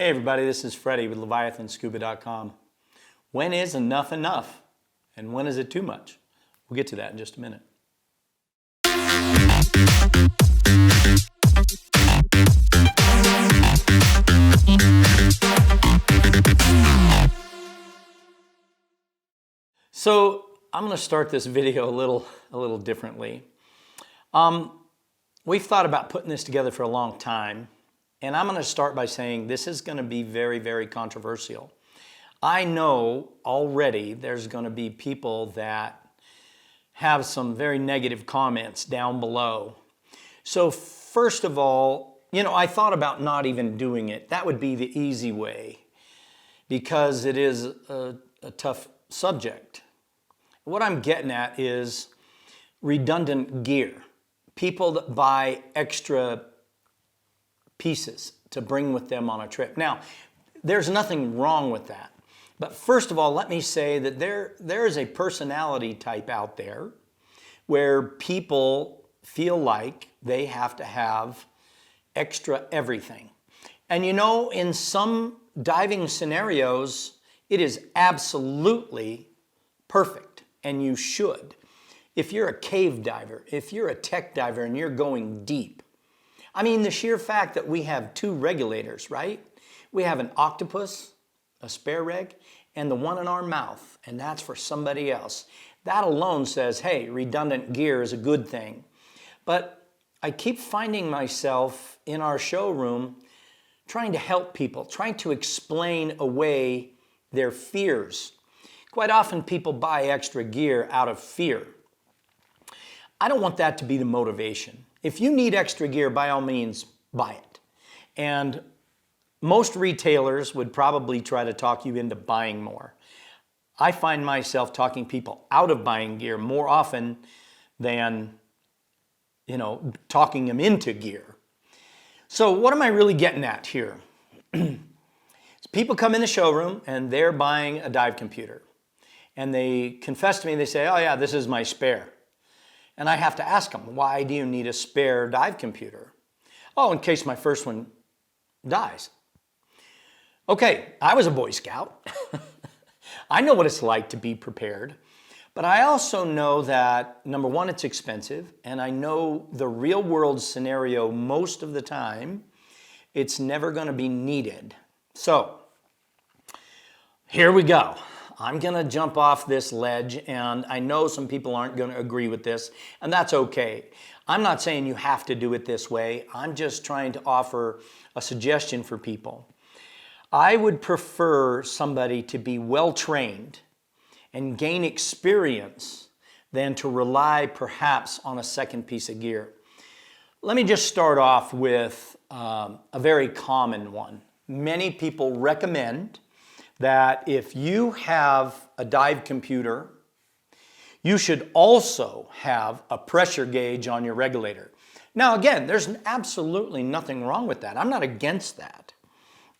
Hey everybody, this is Freddie with LeviathanScuba.com. When is enough enough? And when is it too much? We'll get to that in just a minute. So I'm going to start this video a little differently. We've thought about putting this together for a long time. And I'm going to start by saying this is going to be very, very controversial. I know already there's going to be people that have some very negative comments down below. So first of all, I thought about not even doing it. That would be the easy way because it is a tough subject. What I'm getting at is redundant gear. People that buy extra pieces to bring with them on a trip. Now, there's nothing wrong with that. But first of all, let me say that there is a personality type out there where people feel like they have to have extra everything. And in some diving scenarios, it is absolutely perfect, and you should. If you're a cave diver, if you're a tech diver and you're going deep, I mean, the sheer fact that we have two regulators, right? We have an octopus, a spare reg, and the one in our mouth, and that's for somebody else. That alone says, hey, redundant gear is a good thing. But I keep finding myself in our showroom trying to help people, trying to explain away their fears. Quite often people buy extra gear out of fear. I don't want that to be the motivation. If you need extra gear, by all means, buy it. And most retailers would probably try to talk you into buying more. I find myself talking people out of buying gear more often than, talking them into gear. So what am I really getting at here? People come in the showroom and they're buying a dive computer. And they confess to me, they say, oh yeah, this is my spare. And I have to ask them, why do you need a spare dive computer? Oh, in case my first one dies. Okay, I was a Boy Scout. I know what it's like to be prepared. But I also know that, number one, it's expensive. And I know the real world scenario most of the time, it's never going to be needed. So, here we go. I'm going to jump off this ledge, and I know some people aren't going to agree with this, and that's okay. I'm not saying you have to do it this way. I'm just trying to offer a suggestion for people. I would prefer somebody to be well-trained and gain experience than to rely perhaps on a second piece of gear. Let me just start off with a very common one. Many people recommend that if you have a dive computer, you should also have a pressure gauge on your regulator. Now again, there's absolutely nothing wrong with that. I'm not against that.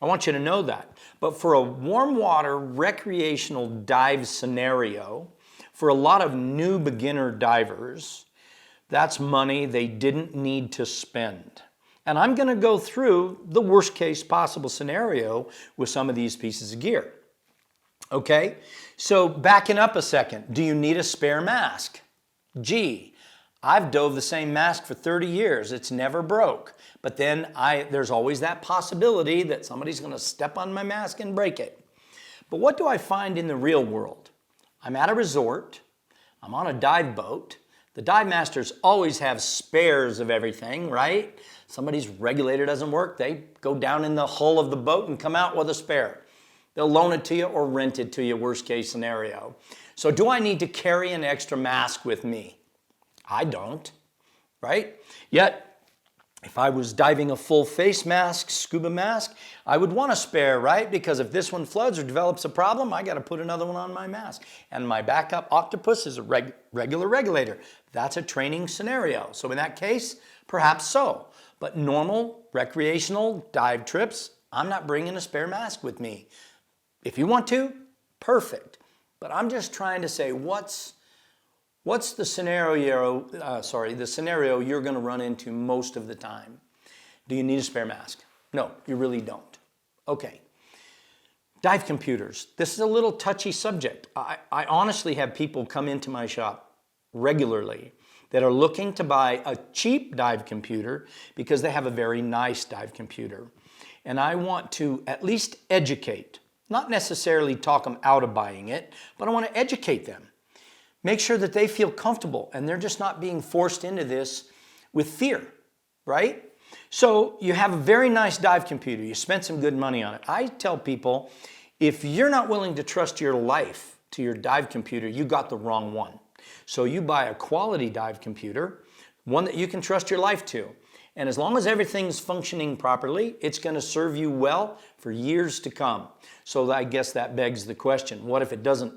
I want you to know that. But for a warm water recreational dive scenario, for a lot of new beginner divers, that's money they didn't need to spend. And I'm going to go through the worst case possible scenario with some of these pieces of gear. Okay, so backing up a second, do you need a spare mask? Gee, I've dove the same mask for 30 years. It's never broke. But then there's always that possibility that somebody's going to step on my mask and break it. But what do I find in the real world? I'm at a resort. I'm on a dive boat. The dive masters always have spares of everything, right? Somebody's regulator doesn't work. They go down in the hull of the boat and come out with a spare. They'll loan it to you or rent it to you, worst case scenario. So do I need to carry an extra mask with me? I don't, right? Yet, if I was diving a full face mask, scuba mask, I would want a spare, right? Because if this one floods or develops a problem, I got to put another one on my mask. And my backup octopus is a regular regulator. That's a training scenario. So in that case, perhaps so. But normal recreational dive trips, I'm not bringing a spare mask with me. If you want to, perfect. But I'm just trying to say what's the scenario, the scenario you're going to run into most of the time. Do you need a spare mask? No, you really don't. Okay. Dive computers. This is a little touchy subject. I honestly have people come into my shop regularly that are looking to buy a cheap dive computer because they have a very nice dive computer. And I want to at least educate, not necessarily talk them out of buying it, but I want to educate them. Make sure that they feel comfortable and they're just not being forced into this with fear, right? So you have a very nice dive computer. You spent some good money on it. I tell people, if you're not willing to trust your life to your dive computer, you got the wrong one. So you buy a quality dive computer, one that you can trust your life to. And as long as everything's functioning properly, it's going to serve you well for years to come. So I guess that begs the question, what if it doesn't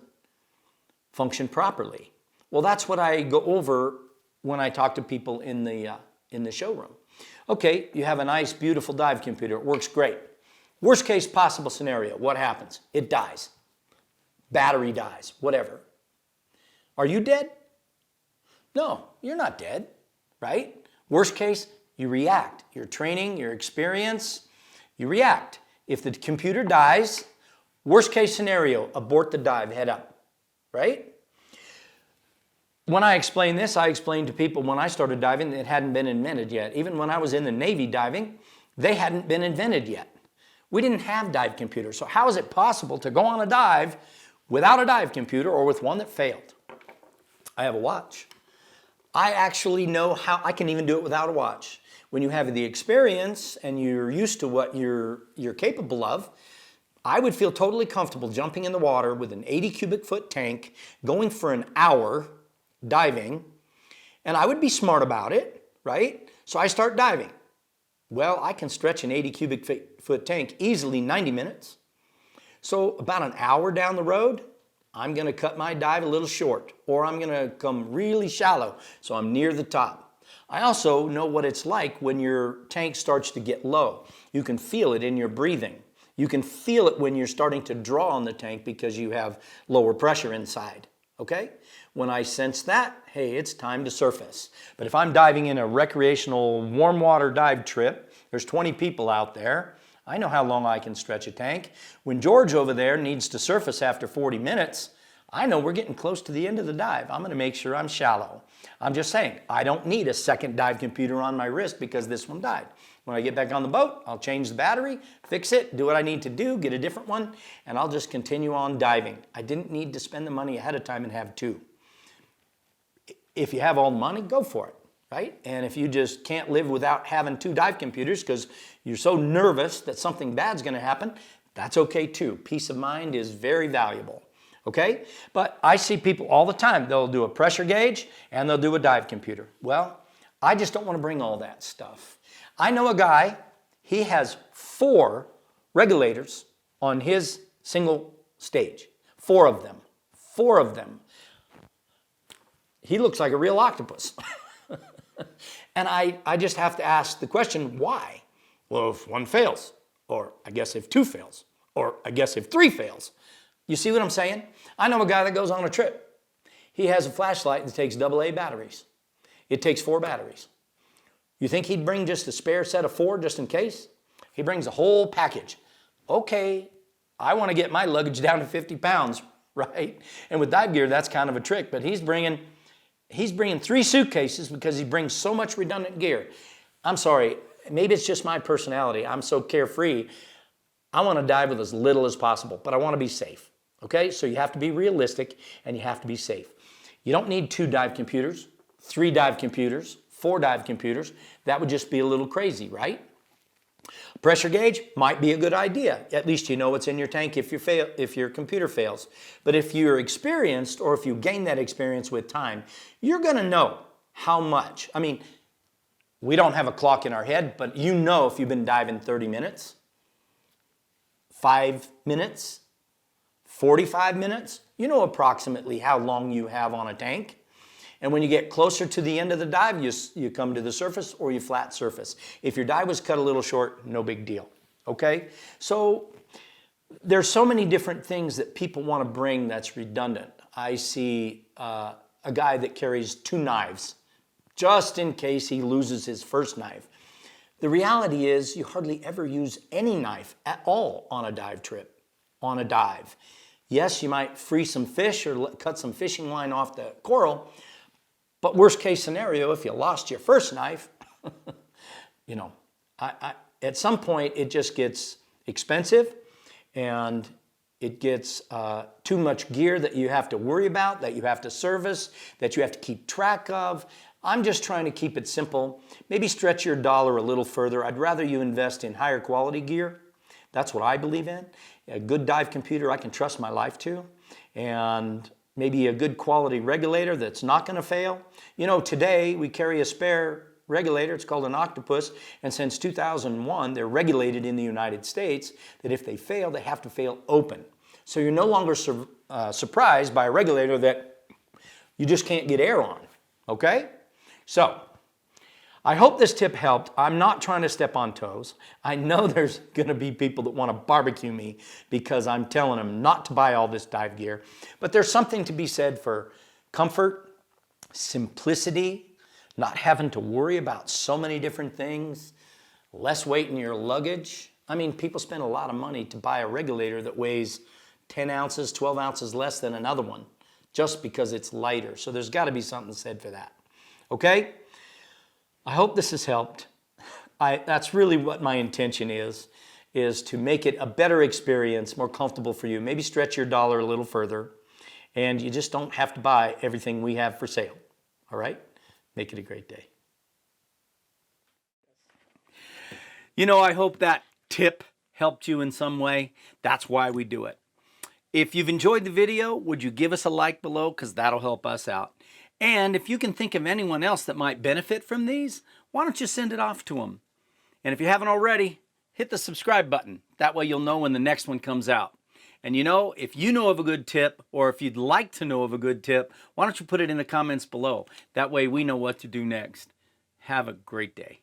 function properly? Well, that's what I go over when I talk to people in the showroom. Okay, you have a nice, beautiful dive computer. It works great. Worst case possible scenario, what happens? It dies. Battery dies, whatever. Are you dead? No, you're not dead, right? Worst case, you react. Your training, your experience, you react. If the computer dies, worst case scenario, abort the dive, head up, right? When I explain this, I explain to people when I started diving, it hadn't been invented yet. Even when I was in the Navy diving, they hadn't been invented yet. We didn't have dive computers. So how is it possible to go on a dive without a dive computer or with one that failed? I have a watch. I actually know how, I can even do it without a watch. When you have the experience and you're used to what you're capable of, I would feel totally comfortable jumping in the water with an 80 cubic foot tank, going for an hour, diving, and I would be smart about it, right? So I start diving. Well, I can stretch an 80 cubic foot tank easily 90 minutes. So about an hour down the road, I'm going to cut my dive a little short, or I'm going to come really shallow so I'm near the top. I also know what it's like when your tank starts to get low. You can feel it in your breathing. You can feel it when you're starting to draw on the tank because you have lower pressure inside. Okay? When I sense that, hey, it's time to surface. But if I'm diving in a recreational warm water dive trip, there's 20 people out there, I know how long I can stretch a tank. When George over there needs to surface after 40 minutes, I know we're getting close to the end of the dive. I'm going to make sure I'm shallow. I'm just saying, I don't need a second dive computer on my wrist because this one died. When I get back on the boat, I'll change the battery, fix it, do what I need to do, get a different one, and I'll just continue on diving. I didn't need to spend the money ahead of time and have two. If you have all the money, go for it, right? And if you just can't live without having two dive computers because you're so nervous that something bad's going to happen, that's okay too. Peace of mind is very valuable, okay? But I see people all the time. They'll do a pressure gauge and they'll do a dive computer. Well, I just don't want to bring all that stuff. I know a guy, he has 4 regulators on his single stage. 4 of them. 4 of them. He looks like a real octopus. And I just have to ask the question, why? Well, if one fails, or I guess if 2 fails, or I guess if 3 fails. You see what I'm saying? I know a guy that goes on a trip. He has a flashlight that takes AA batteries. It takes 4 batteries. You think he'd bring just a spare set of 4 just in case? He brings a whole package. Okay, I want to get my luggage down to 50 pounds, right? And with dive gear, that's kind of a trick, but he's bringing 3 suitcases because he brings so much redundant gear. I'm sorry, maybe it's just my personality. I'm so carefree. I want to dive with as little as possible, but I want to be safe, okay? So you have to be realistic and you have to be safe. You don't need 2 dive computers, 3 dive computers, 4 dive computers. That would just be a little crazy, right? Pressure gauge might be a good idea. At least you know what's in your tank if your computer fails. But if you're experienced or if you gain that experience with time, you're going to know how much. I mean, we don't have a clock in our head, but you know if you've been diving 30 minutes, 5 minutes, 45 minutes, you know approximately how long you have on a tank. And when you get closer to the end of the dive, you come to the surface or you flat surface. If your dive was cut a little short, no big deal, okay? So there's so many different things that people want to bring that's redundant. I see a guy that carries 2 knives just in case he loses his first knife. The reality is you hardly ever use any knife at all on a dive trip, on a dive. Yes, you might free some fish or cut some fishing line off the coral, but worst case scenario, if you lost your first knife, you know, at some point it just gets expensive and it gets too much gear that you have to worry about, that you have to service, that you have to keep track of. I'm just trying to keep it simple. Maybe stretch your dollar a little further. I'd rather you invest in higher quality gear. That's what I believe in. A good dive computer I can trust my life to. And maybe a good quality regulator that's not going to fail. You know, today we carry a spare regulator. It's called an octopus. And since 2001, they're regulated in the United States that if they fail, they have to fail open. So you're no longer surprised by a regulator that you just can't get air on. Okay? So, I hope this tip helped. I'm not trying to step on toes. I know there's going to be people that want to barbecue me because I'm telling them not to buy all this dive gear. But there's something to be said for comfort, simplicity, not having to worry about so many different things, less weight in your luggage. I mean, people spend a lot of money to buy a regulator that weighs 10 ounces, 12 ounces less than another one just because it's lighter. So there's got to be something said for that. Okay? I hope this has helped. That's really what my intention is to make it a better experience, more comfortable for you. Maybe stretch your dollar a little further, and you just don't have to buy everything we have for sale. All right? Make it a great day. You know, I hope that tip helped you in some way. That's why we do it. If you've enjoyed the video, would you give us a like below? Because that'll help us out. And if you can think of anyone else that might benefit from these, why don't you send it off to them? And if you haven't already, hit the subscribe button. That way you'll know when the next one comes out. And you know, if you know of a good tip, or if you'd like to know of a good tip, why don't you put it in the comments below? That way we know what to do next. Have a great day.